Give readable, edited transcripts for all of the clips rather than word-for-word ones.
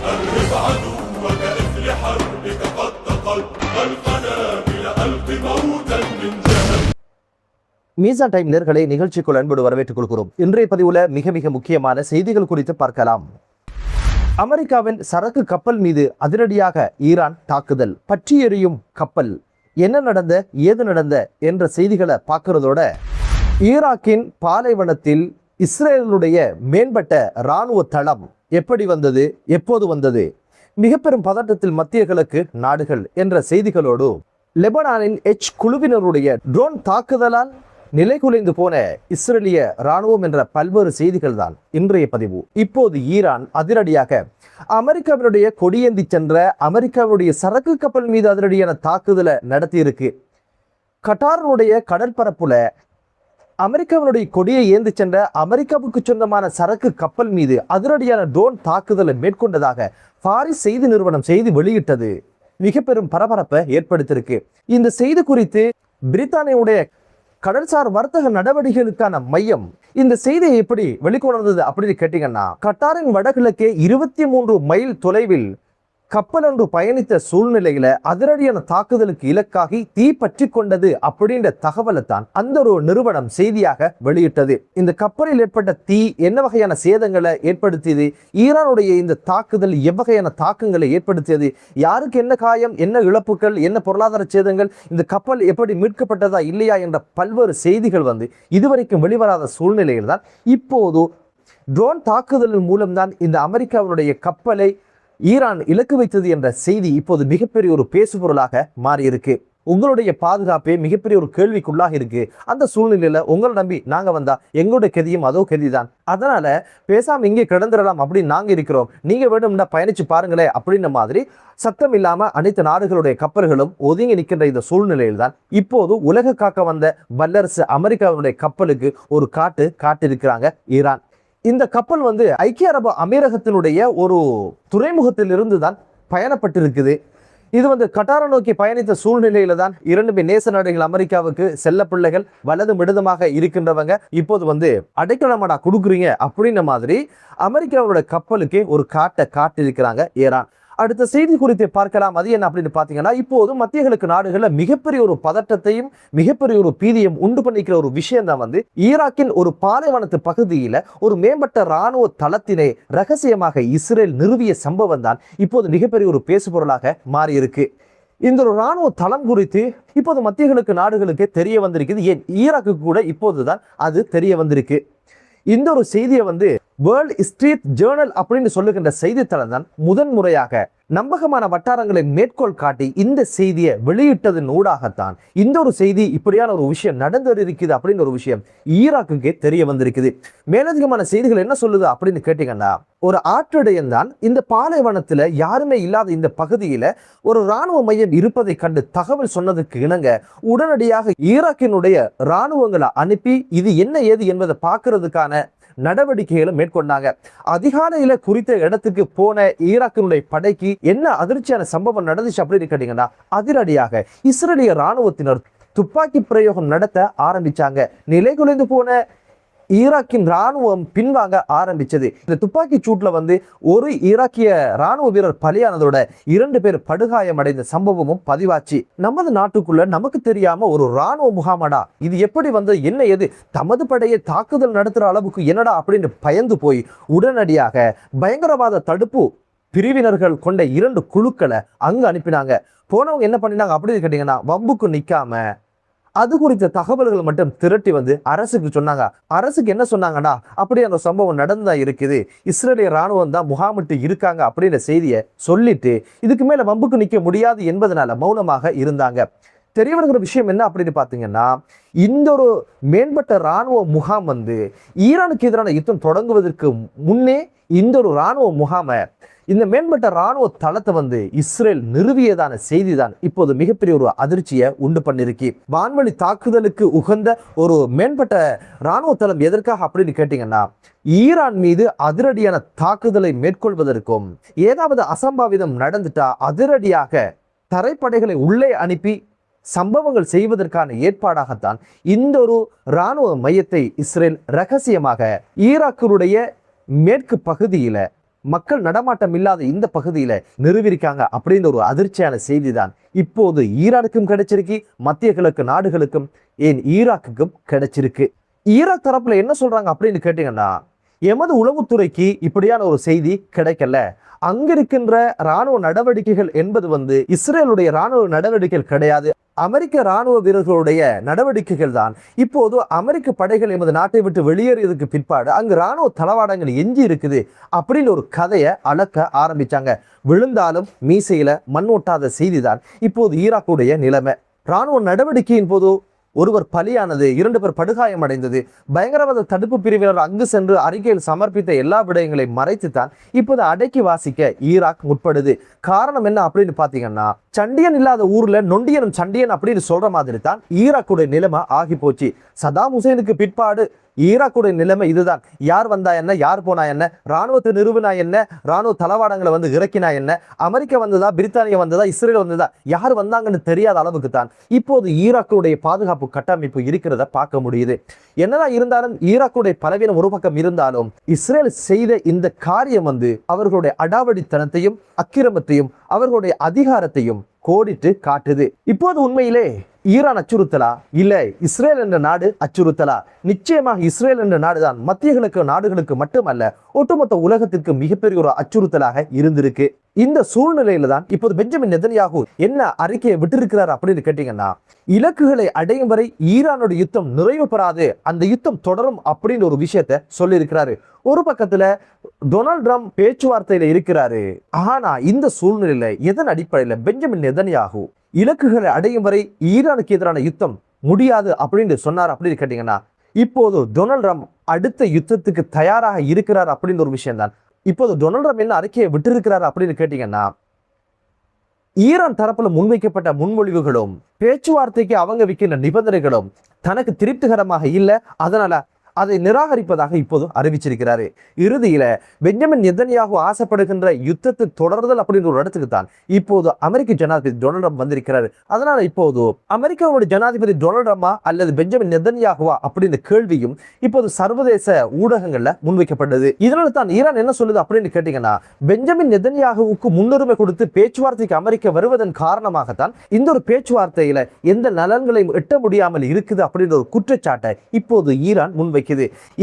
أرهب عدوك إثر حربك قد تقل القنابل ألق موتا من جهل. மீசான் டைம் நேயர்களை நிகழ்ச்சிக்குள் அன்போடு வரவேற்றுக் கொள்கிறோம். இன்றைய பதிவுல மிக மிக முக்கியமான செய்திகள் குறித்து பார்க்கலாம். அமெரிக்காவின் சரக்கு கப்பல் மீது அதிரடியாக ஈரான் தாக்குதல், பற்றி எரியும் கப்பல், என்ன நடந்த ஏது நடந்த என்ற செய்திகளை பார்க்கறதோட, ஈராக்கின் பாலைவனத்தில் இஸ்ரேலுடைய மேம்பட்ட இராணுவ தளம் எப்படி வந்தது, எப்போது வந்தது, மிக பெரும் பதட்டத்தில் மத்திய கிழக்கு நாடுகள் என்ற செய்திகளோடு, லெபனானின் குழுவினருடைய ட்ரோன் தாக்குதலால் நிலைகுலைந்து போன இஸ்ரேலிய இராணுவம் என்ற பல்வேறு செய்திகள் தான் இன்றைய பதிவு. இப்போது ஈரான் அதிரடியாக அமெரிக்காவினுடைய கொடியேந்தி சென்ற அமெரிக்காவுடைய சரக்கு கப்பல் மீது அதிரடியான தாக்குதலை நடத்தியிருக்கு. கட்டாருடைய கடற்பரப்புல அமெரிக்காவினுடைய கொடியை ஏந்தி சென்ற அமெரிக்காவுக்கு சொந்தமான சரக்கு கப்பல் மீது அதிரடியான ட்ரோன் தாக்குதலை மேற்கொண்டதாக பாரிஸ் செய்தி நிறுவனம் செய்தி வெளியிட்டது. மிக பெரும் பரபரப்பை ஏற்படுத்தியிருக்கு. இந்த செய்தி குறித்து பிரித்தானியாவுடைய கடல்சார் வர்த்தக நடவடிக்கைகளுக்கான மையம் இந்த செய்தியை எப்படி வெளிக்கொணர்ந்தது அப்படின்னு கேட்டீங்கன்னா, கட்டாரின் வடகிழக்கே 23 மைல் தொலைவில் கப்பல் ஒன்று பயணித்த சூழ்நிலையில அதிரடியான தாக்குதலுக்கு இலக்காகி தீ பற்றி கொண்டது அப்படின்ற தகவலை தான் அந்த ஒரு நிறுவனம் செய்தியாக வெளியிட்டது. இந்த கப்பலில் ஏற்பட்ட தீ என்ன வகையான சேதங்களை ஏற்படுத்தியது, ஈரானுடைய இந்த தாக்குதல் எவ்வகையான தாக்கங்களை ஏற்படுத்தியது, யாருக்கு என்ன காயம், என்ன இழப்புகள், என்ன பொருளாதார சேதங்கள், இந்த கப்பல் எப்படி மீட்கப்பட்டதா இல்லையா என்ற பல்வேறு செய்திகள் இதுவரைக்கும் வெளிவராத சூழ்நிலையில் தான் இப்போது ட்ரோன் தாக்குதலின் மூலம்தான் இந்த அமெரிக்காவுடைய கப்பலை ஈரான் இலக்கு வைத்தது என்ற செய்தி இப்போது மிகப்பெரிய ஒரு பேசுபொருளாக மாறியிருக்கு. உங்களுடைய பாதுகாப்பே மிகப்பெரிய ஒரு கேள்விக்குள்ளாக இருக்கு. அந்த சூழ்நிலையில உங்களை நம்பி நாங்க வந்தா எங்களுடைய கதியும் அதோ கதிதான். அதனால பேசாம இங்கே கிடந்துடலாம் அப்படின்னு நாங்க இருக்கிறோம், நீங்க வேணும்னா பயணிச்சு பாருங்களேன் அப்படின்ற மாதிரி சத்தம் இல்லாம அனைத்து நாடுகளுடைய கப்பல்களும் ஒதுங்கி நிற்கின்ற இந்த சூழ்நிலையில் தான் இப்போது உலக காக்க வந்த வல்லரசு அமெரிக்காவுடைய கப்பலுக்கு ஒரு காட்டிருக்கிறாங்க ஈரான். இந்த கப்பல் ஐக்கிய அரபு அமீரகத்தினுடைய ஒரு துறைமுகத்தில் இருந்து தான் பயணப்பட்டிருக்குது. இது கட்டாரை நோக்கி பயணித்த சூழ்நிலையில தான் இரண்டுமே நேச நாடுகள் அமெரிக்காவுக்கு செல்ல பிள்ளைகள் வலதும் இடதுமாக இருக்கின்றவங்க இப்போது அடைக்கலமாடா கொடுக்குறீங்க அப்படின்ற மாதிரி அமெரிக்காவோட கப்பலுக்கு ஒரு காட்டிருக்கிறாங்க ஈரான். அடுத்த செய்தி குறித்து பார்க்கலாம். அது என்ன அப்படின்னு பாத்தீங்கன்னா, இப்போது மத்திய கிழக்கு நாடுகள்ல மிகப்பெரிய ஒரு பதட்டத்தையும் மிகப்பெரிய ஒரு பீதியும் உண்டு பண்ணிக்கிற ஒரு விஷயம் தான் ஈராக்கின் ஒரு பாலைவனத்து பகுதியில ஒரு மேம்பட்ட இராணுவ தளத்தினை ரகசியமாக இஸ்ரேல் நிறுவிய சம்பவம் தான் இப்போது மிகப்பெரிய ஒரு பேசுபொருளாக மாறி இருக்கு. இந்த ஒரு இராணுவ தளம் குறித்து இப்போது மத்திய கிழக்கு நாடுகளுக்கு தெரிய வந்திருக்குது. ஏன் ஈராக்கு கூட இப்போதுதான் அது தெரிய வந்திருக்கு. இந்த ஒரு செய்தியை வேர்ல்ட் ஸ்ட்ரீட் ஜேர்னல் அப்படின்னு சொல்லுகின்ற செய்தித்தளம் தான் முதன்முறையாக நம்பகமான வட்டாரங்களை மேற்கோள் காட்டி இந்த செய்தியை வெளியிட்டதன் ஊடாகத்தான் இந்த ஒரு செய்தி இப்படியான ஒரு விஷயம் நடந்திருக்குது அப்படின்னு ஒரு விஷயம் ஈராக்குக்கே தெரிய வந்திருக்குது. மேலதிகமான செய்திகள் என்ன சொல்லுது அப்படின்னு கேட்டீங்கன்னா, ஒரு ஆற்றடையன் தான் இந்த பாலைவனத்துல யாருமே இல்லாத இந்த பகுதியில ஒரு இராணுவ மையம் இருப்பதை கண்டு தகவல் சொன்னதுக்கு இணங்க உடனடியாக ஈராக்கினுடைய இராணுவங்களை அனுப்பி இது என்ன ஏது என்பதை பார்க்கறதுக்கான நடவடிக்கைகளை மேற்கொண்டாங்க. அதிகாலையில குறித்த இடத்துக்கு போன ஈராக்கினுடைய படைக்கு என்ன அதிர்ச்சியான சம்பவம் நடந்துச்சு அப்படின்னு கேட்டீங்கன்னா, அதிரடியாக இஸ்ரேலிய இராணுவத்தினர் துப்பாக்கி பிரயோகம் நடத்த ஆரம்பிச்சாங்க. நிலைகுலைந்து போன ஈராக்கின் இராணுவம் பின்வாங்க ஆரம்பிச்சது. இந்த துப்பாக்கி சூட்ல ஒரு ஈராக்கிய இராணுவ வீரர் பலியானதோட 2 பேர் படுகாயம் அடைந்த சம்பவமும் பதிவாச்சு. நமது நாட்டுக்குள்ள நமக்கு தெரியாம ஒரு இராணுவ முகாமடா, இது எப்படி என்ன ஏது, தமது படையை தாக்குதல் நடத்துற அளவுக்கு என்னடா அப்படின்னு பயந்து போய் உடனடியாக பயங்கரவாத தடுப்பு பிரிவினர்கள் கொண்ட 2 குழுக்களை அங்க அனுப்பினாங்க. போனவங்க என்ன பண்ணினாங்க அப்படின்னு கேட்டீங்கன்னா, வம்புக்கு நிக்காம அது குறித்த தகவல்கள் மட்டும் திரட்டி அரசுக்கு சொன்னாங்க. அரசுக்கு என்ன சொன்னாங்கன்னா, அப்படி அந்த சம்பவம் நடந்ததா இருக்குது, இஸ்ரேலிய இராணுவம் தான் முகாமிட்டு இருக்காங்க அப்படின்ற செய்தியை சொல்லிட்டு இதுக்கு மேல வம்புக்கு நிக்க முடியாது என்பதனால மௌனமாக இருந்தாங்க. தெரிய வருகிற விஷயம் என்ன அப்படின்னு பாத்தீங்கன்னா, இந்த ஒரு மேம்பட்ட இராணுவ முகாம் ஈரானுக்கு எதிரான யுத்தம் தொடங்குவதற்கு முன்னே இந்த ஒரு இராணுவ முகாமை, இந்த மேம்பட்ட இராணுவ தளத்தை இஸ்ரேல் நிறுவியதான செய்தி தான் இப்போது மிகப்பெரிய ஒரு அதிர்ச்சியை உண்டு பண்ணிருக்கு. வான்வழி தாக்குதலுக்கு உகந்த ஒரு மேம்பட்ட இராணுவ தளம் எதற்காக அப்படின்னு கேட்டீங்கன்னா, ஈரான் மீது அதிரடியான தாக்குதலை மேற்கொள்வதற்கும், ஏதாவது அசம்பாவிதம் நடந்துட்டா அதிரடியாக தரைப்படைகளை உள்ளே அனுப்பி சம்பவங்கள் செய்வதற்கான ஏற்பாடாகத்தான் இந்த ஒரு இராணுவ மையத்தை இஸ்ரேல் ரகசியமாக ஈராக்கினுடைய மேற்கு பகுதியில மக்கள் நடமாட்டம் இல்லாத இந்த பகுதியில நிறுவிருக்காங்க அப்படின்ற ஒரு அதிர்ச்சியான செய்தி தான் இப்போது ஈரானுக்கும் கிடைச்சிருக்கு, மத்திய கிழக்கு நாடுகளுக்கும் ஏன் ஈராக்குக்கும் கிடைச்சிருக்கு. ஈராக் தரப்புல என்ன சொல்றாங்க அப்படின்னு கேட்டீங்கன்னா, எமது உளவுத்துறைக்கு இப்படியான ஒரு செய்தி கிடைக்கல, அங்கிருக்கின்ற இராணுவ நடவடிக்கைகள் என்பது இஸ்ரேலுடைய இராணுவ நடவடிக்கைகள் கிடையாது, அமெரிக்க இராணுவ வீரர்களுடைய நடவடிக்கைகள் தான். இப்போது அமெரிக்க படைகள் எமது நாட்டை விட்டு வெளியேறியதுக்கு பிற்பாடு அங்கு இராணுவ தளவாடங்கள் எஞ்சி இருக்குது அப்படின்னு ஒரு கதையை அளக்க ஆரம்பிச்சாங்க. விழுந்தாலும் மீசையில மண் ஒட்டாத செய்தி தான் இப்போது ஈராக்குடைய நிலைமை. இராணுவ நடவடிக்கையின் போது ஒருவர் பலியானது, 2 பேர் படுகாயமடைந்தது. பயங்கரவாத தடுப்பு பிரிவினர் அங்கு சென்று அறிக்கையில் சமர்ப்பித்த எல்லா விடயங்களையும் மறைத்துத்தான் இப்போது அடக்கி வாசிக்க ஈராக் முற்படுது. காரணம் என்ன அப்படின்னு பாத்தீங்கன்னா, சண்டியன் இல்லாத ஊர்ல நொண்டியனும் சண்டியன் அப்படின்னு சொல்ற மாதிரி தான் ஈராக்குடைய நிலைமை ஆகி போச்சு. சதாம் ஹுசேனுக்கு பிற்பாடு ஈராக்குடைய நிலைமை இதுதான். யார் வந்தா என்ன, யார் போனா என்ன, இராணுவத்தை நிறுவினா என்ன, இராணுவ தளவாடங்களை இறக்கினா என்ன, அமெரிக்கா வந்ததா, பிரித்தானியா வந்ததா, இஸ்ரேல் வந்ததா, யார் வந்தாங்கன்னு தெரியாத அளவுக்கு தான் இப்போது ஈராக்குடைய பாதுகாப்பு கட்டமைப்பு இருக்கிறத பார்க்க முடியுது. என்னதான் இருந்தாலும் ஈராக்குடைய பலவீனம் ஒரு பக்கம் இருந்தாலும் இஸ்ரேல் செய்த இந்த காரியம் அவர்களுடைய அடாவடித்தனத்தையும் அக்கிரமத்தையும் அவர்களுடைய அதிகாரத்தையும் கோடிட்டு காட்டுது. இப்போது உண்மையிலே ஈரான் அச்சுறுத்தலா இல்ல இஸ்ரேல் என்ற நாடு அச்சுறுத்தலா? நிச்சயமாக இஸ்ரேல் என்ற நாடுதான் மத்திய கிழக்கு நாடுகளுக்கு மட்டுமல்ல ஒட்டுமொத்த உலகத்திற்கு மிகப்பெரிய ஒரு அச்சுறுத்தலாக இருந்திருக்கு. இந்த சூழ்நிலையில தான் இப்போது பெஞ்சமின் நெதன்யாகு என்ன அறிக்கையை விட்டிருக்கிறார் அப்படின்னு கேட்டீங்கன்னா, இலக்குகளை அடையும் வரை ஈரானுடைய யுத்தம் நிறைவு பெறாது, அந்த யுத்தம் தொடரும் அப்படின்னு ஒரு விஷயத்த சொல்லியிருக்கிறாரு. ஒரு பக்கத்துல டொனால்ட் ட்ரம்ப் பேச்சுவார்த்தையில இருக்கிறாரு. ஆனா இந்த சூழ்நிலையில எதன் அடிப்படையில பெஞ்சமின் நெதன்யாகு இலக்குகளை அடையும் வரை ஈரானுக்கு எதிரான யுத்தம் முடியாது அப்படின்னு சொன்னார் அப்படின்னு கேட்டீங்கன்னா, இப்போது டொனால்ட் ட்ரம்ப் அடுத்த யுத்தத்துக்கு தயாராக இருக்கிறார் அப்படின்னு ஒரு விஷயம் தான். இப்போது டொனால்ட் ட்ரம்ப் என்ன அறிக்கையை விட்டிருக்கிறார் அப்படின்னு கேட்டீங்கன்னா, ஈரான் தரப்புல முன்வைக்கப்பட்ட முன்மொழிவுகளும் பேச்சுவார்த்தைக்கு அவங்க வைக்கின்ற நிபந்தனைகளும் தனக்கு திருப்திகரமாக இல்லை, அதனால அதை நிராகரிப்பதாக இப்போது அறிவிச்சிருக்கிறாரு. இறுதியில பெஞ்சமின் நெதன்யாகு ஆசைப்படுகின்ற யுத்தத்தை தொடர்தல் அப்படின்ற ஒரு இடத்துக்கு தான் இப்போது அமெரிக்க ஜனாதிபதி டொனால்ட் ட்ரம்ப் வந்திருக்கிறாரு. அதனால இப்போது அமெரிக்காவுடைய ஜனாதிபதி டொனால்ட் ட்ரம்பா அல்லது பெஞ்சமின் நெதன்யாகுவா அப்படின்ற கேள்வியும் இப்போது சர்வதேச ஊடகங்கள்ல முன்வைக்கப்பட்டது. இதனால தான் ஈரான் என்ன சொல்லுது அப்படின்னு கேட்டீங்கன்னா, பெஞ்சமின் நெதன்யாகுவுக்கு முன்னுரிமை கொடுத்து பேச்சுவார்த்தைக்கு அமெரிக்கா வருவதன் காரணமாகத்தான் இந்த ஒரு பேச்சுவார்த்தையில எந்த நலன்களையும் எட்ட முடியாமல் இருக்குது அப்படின்ற ஒரு குற்றச்சாட்டை இப்போது ஈரான் முன்வை.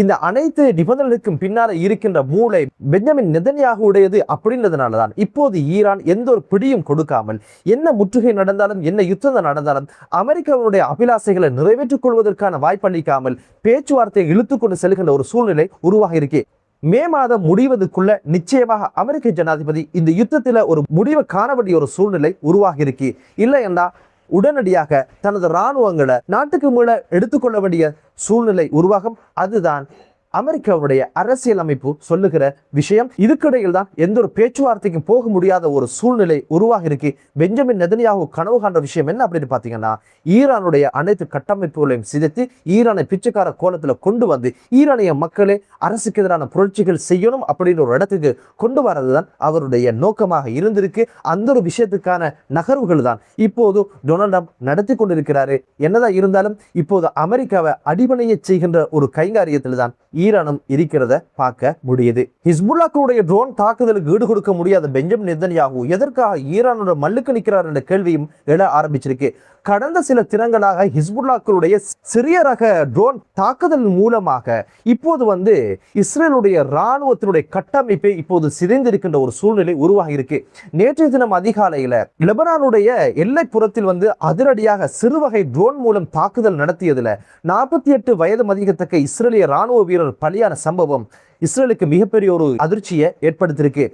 இந்த அனைத்து நிபந்தனைகளுக்கும் பின்னால இருக்கின்ற மூளை பெஞ்சமின் நெதன்யாகு உடையது அப்படின்றதுனாலதான் இப்போது ஈரான் எந்த ஒரு பிடியும் கொடுக்காமல், என்ன முற்றுகை நடந்தாலும் என்ன யுத்தம் நடந்தாலும் அமெரிக்காவுடைய அபிலாசைகளை நிறைவேற்றிக் கொள்வதற்கான வாய்ப்பளிக்காமல் பேச்சுவார்த்தையை இழுத்துக்கொண்டு செல்கின்ற ஒரு சூழ்நிலை உருவாகி இருக்கு. மே மாதம் முடிவதற்குள்ள நிச்சயமாக அமெரிக்க ஜனாதிபதி இந்த யுத்தத்தில் ஒரு முடிவை காண வேண்டிய ஒரு சூழ்நிலை உருவாகி இருக்கு. இல்லை என்றா உடனடியாக தனது இராணுவங்களை நாட்டுக்கு மேல எடுத்துக்கொள்ள வேண்டிய சூழ்நிலை உருவாகும். அதுதான் அமெரிக்காவுடைய அரசியல் அமைப்பு சொல்லுகிற விஷயம். இதுக்கிடையில் தான் எந்த ஒரு பேச்சுவார்த்தைக்கும் போக முடியாத ஒரு சூழ்நிலை உருவாகி இருக்கு. பெஞ்சமின் நெதன்யாகு கனவு காண்ற விஷயம் என்ன அப்படின்னு பாத்தீங்கன்னா, ஈரானுடைய அனைத்து கட்டமைப்புகளையும் சிதைத்து ஈரானை பிச்சைக்கார கோலத்துல கொண்டு வந்து ஈரானிய மக்களே அரசுக்கு எதிரான புரட்சிகள் செய்யணும் அப்படின்னு ஒரு இடத்துக்கு கொண்டு வரதுதான் அவருடைய நோக்கமாக இருந்திருக்கு. அந்த ஒரு விஷயத்துக்கான நகர்வுகள் தான் இப்போது டொனால்ட் ட்ரம்ப் நடத்தி கொண்டிருக்கிறாரு. என்னதான் இருந்தாலும் இப்போது அமெரிக்காவை அடிபணிய செய்கின்ற ஒரு கைகாரியத்தில் தான் ஈரானும் இருக்கிறத பார்க்க முடியுது. ஹிஸ்புல்லாவுடைய ட்ரோன் தாக்குதலுக்கு ஈடு கொடுக்க முடியாத பெஞ்சமின் நெதன்யாகு எதற்காக ஈரானோட மல்லுக்கு நிற்கிறார் என்ற கேள்வியும் எழ ஆரம்பிச்சிருக்கு. கடந்த சில தினங்களாக ஹிஸ்புல்லாக்களுடைய சிறிய ரக ட்ரோன் தாக்குதல் மூலமாக இப்போது இஸ்ரேலுடைய இராணுவத்தினுடைய கட்டமைப்பை இப்போது சிதைந்திருக்கின்ற ஒரு சூழ்நிலை உருவாகி இருக்கு. நேற்றைய தினம் அதிகாலையில லெபனானுடைய எல்லைப்புறத்தில் அதிரடியாக சிறுவகை ட்ரோன் மூலம் தாக்குதல் நடத்தியதுல 48 வயது மதிக்கத்தக்க இஸ்ரேலிய இராணுவ வீரர் பலியான சம்பவம் இஸ்ரேலுக்கு மிகப்பெரிய ஒரு அதிர்ச்சியை ஏற்படுத்தியிருக்கு.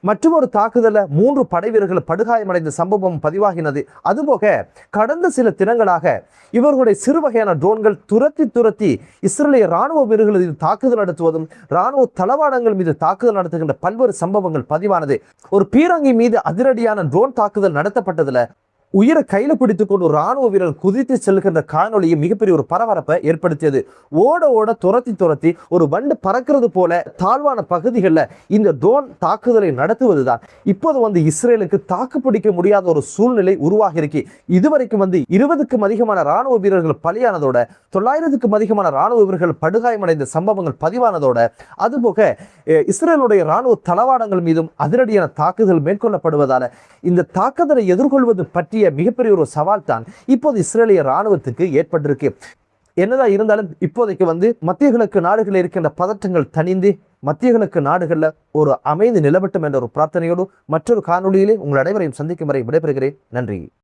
மற்றொரு தாக்குதல 3 படை வீரர்கள் படுகாயமடைந்த சம்பவம் பதிவாகினது. அதுபோக கடந்த சில தினங்களாக இவர்களுடைய சிறு வகையான ட்ரோன்கள் துரத்தி இஸ்ரேலிய இராணுவ வீரர்கள் மீது தாக்குதல் நடத்துவதும் இராணுவ தளவாடங்கள் மீது தாக்குதல் நடத்துகின்ற பல்வேறு சம்பவங்கள் பதிவானது. ஒரு பீரங்கி மீது அதிரடியான ட்ரோன் தாக்குதல் நடத்தப்பட்டதுல உயிரை கையில பிடித்துக் கொண்டு ஒரு ராணுவ வீரர் குதித்து செல்கின்ற காணொலியை மிகப்பெரிய ஒரு பரபரப்பை ஏற்படுத்தியது. ஓட ஓட துரத்தி ஒரு வண்டு பறக்கிறது போல தாழ்வான பகுதிகளில் இந்த ட்ரோன் தாக்குதலை நடத்துவதுதான் இப்போது இஸ்ரேலுக்கு தாக்கு பிடிக்க முடியாத ஒரு சூழ்நிலை உருவாகி இருக்கு. இதுவரைக்கும் 20க்கும் அதிகமான ராணுவ வீரர்கள் பலியானதோட 900க்கும் அதிகமான ராணுவ வீரர்கள் படுகாயமடைந்த சம்பவங்கள் பதிவானதோட அதுபோக இஸ்ரேலுடைய ராணுவ தளவாடங்கள் மீதும் அதிரடியான தாக்குதல் மேற்கொள்ளப்படுவதால இந்த தாக்குதலை எதிர்கொள்வது பற்றிய மிகப்பெரிய ஒரு சவால் தான் இப்போது இஸ்ரேலிய ராணுவத்துக்கு ஏற்பட்டிருக்கு. என்னதான் இருந்தாலும் இப்போதைக்கு மத்திய கிழக்கு நாடுகளில் இருக்கின்ற பதற்றங்கள் தணிந்து மத்திய கிழக்கு நாடுகள்ல ஒரு அமைதி நிலவட்டும் என்ற ஒரு பிரார்த்தனையோடு மற்றொரு காணொலியிலே உங்கள் அனைவரையும் சந்திக்கும் வரை விடைபெறுகிறேன். நன்றி.